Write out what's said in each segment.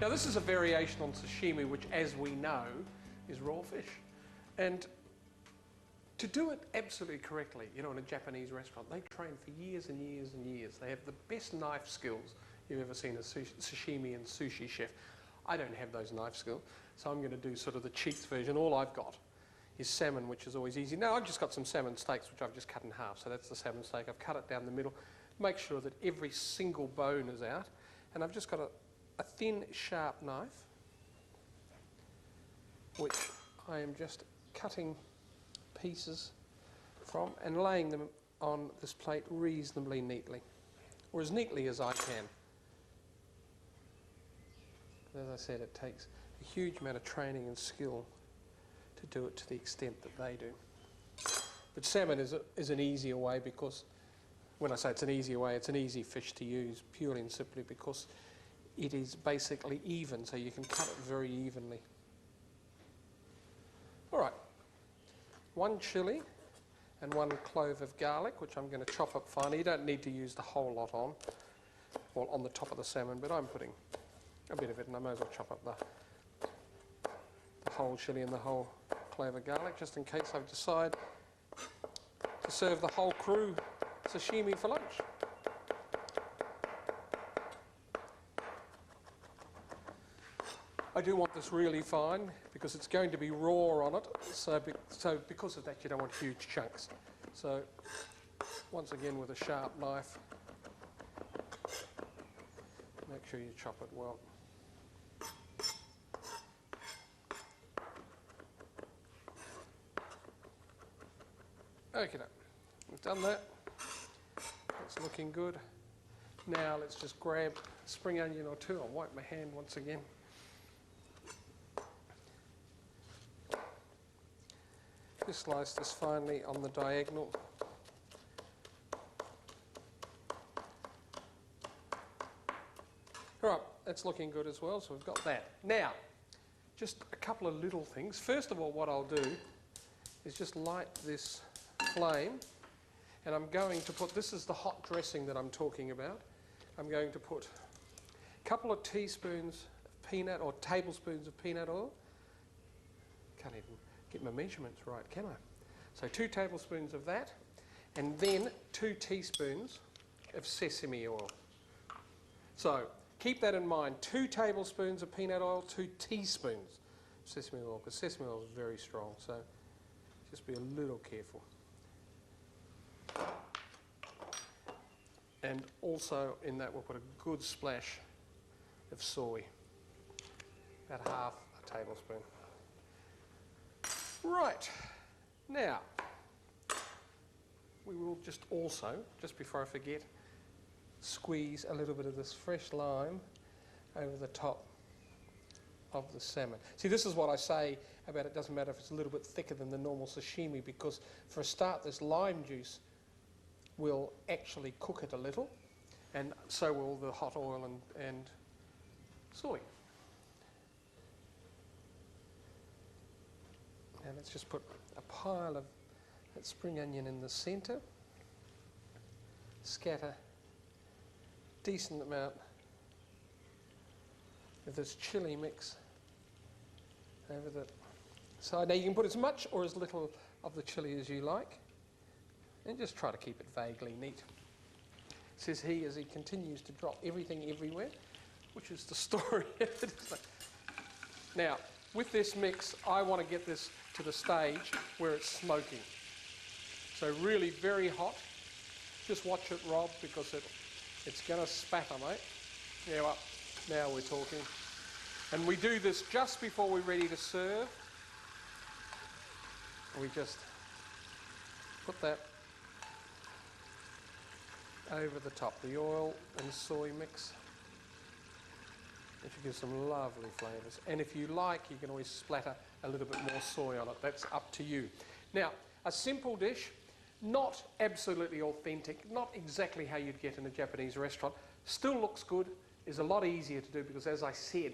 Now this is a variation on sashimi, which as we know is raw fish. And to do it absolutely correctly, you know, in a Japanese restaurant, they train for years and years and years. They have the best knife skills you've ever seen a sashimi and sushi chef. I don't have those knife skills, so I'm going to do sort of the cheats version. All I've got is salmon, which is always easy. Now I've just got some salmon steaks, which I've just cut in half. So that's the salmon steak. I've cut it down the middle. Make sure that every single bone is out. And I've just got a thin, sharp knife, which I am just cutting pieces from and laying them on this plate reasonably neatly, or as neatly as I can. As I said, it takes a huge amount of training and skill to do it to the extent that they do. But salmon is an easier way, because when I say it's an easier way, it's an easy fish to use purely and simply because it is basically even, so you can cut it very evenly. Alright, 1 chilli and 1 clove of garlic, which I'm going to chop up finely. You don't need to use the whole lot on the top of the salmon, but I'm putting a bit of it, and I may as well chop up the whole chilli and the whole clove of garlic, just in case I decide to serve the whole crew sashimi for lunch. I do want this really fine because it's going to be raw on it, so because of that you don't want huge chunks. So once again with a sharp knife, make sure you chop it well. Okay, we've done that. It's looking good. Now let's just grab a spring onion or two. I'll wipe my hand once again. Just slice this finely on the diagonal. Right, that's looking good as well, so we've got that. Now, just a couple of little things. First of all, what I'll do is just light this flame, and I'm going to put, this is the hot dressing that I'm talking about. I'm going to put a couple of teaspoons of peanut, or tablespoons of peanut oil. Can't even get my measurements right, can I? So 2 tablespoons of that, and then 2 teaspoons of sesame oil. So keep that in mind, 2 tablespoons of peanut oil, 2 teaspoons of sesame oil, because sesame oil is very strong, so just be a little careful. And also in that we'll put a good splash of soy, about half a tablespoon. Right, now we will just also, just before I forget, squeeze a little bit of this fresh lime over the top of the salmon. See, this is what I say about it doesn't matter if it's a little bit thicker than the normal sashimi, because for a start this lime juice will actually cook it a little, and so will the hot oil and soy. And let's just put a pile of that spring onion in the centre, scatter a decent amount of this chilli mix over the side. Now you can put as much or as little of the chilli as you like, and just try to keep it vaguely neat. Says he as he continues to drop everything everywhere, which is the story. Now, with this mix, I want to get this to the stage where it's smoking. So really very hot. Just watch it, Rob, because it's going to spatter, mate. Yeah, well, now we're talking. And we do this just before we're ready to serve. We just put that over the top, the oil and soy mix, which gives some lovely flavours. And if you like, you can always splatter a little bit more soy on it. That's up to you. Now, a simple dish, not absolutely authentic, not exactly how you'd get in a Japanese restaurant, still looks good, is a lot easier to do because, as I said,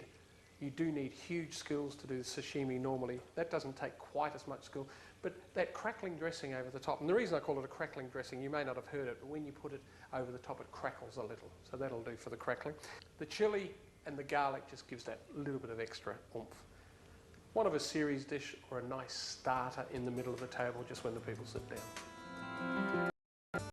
you do need huge skills to do sashimi normally. That doesn't take quite as much skill, but that crackling dressing over the top, and the reason I call it a crackling dressing, you may not have heard it, but when you put it over the top it crackles a little, so that'll do for the crackling. The chilli and the garlic just gives that little bit of extra oomph. One of a series dish or a nice starter in the middle of the table just when the people sit down.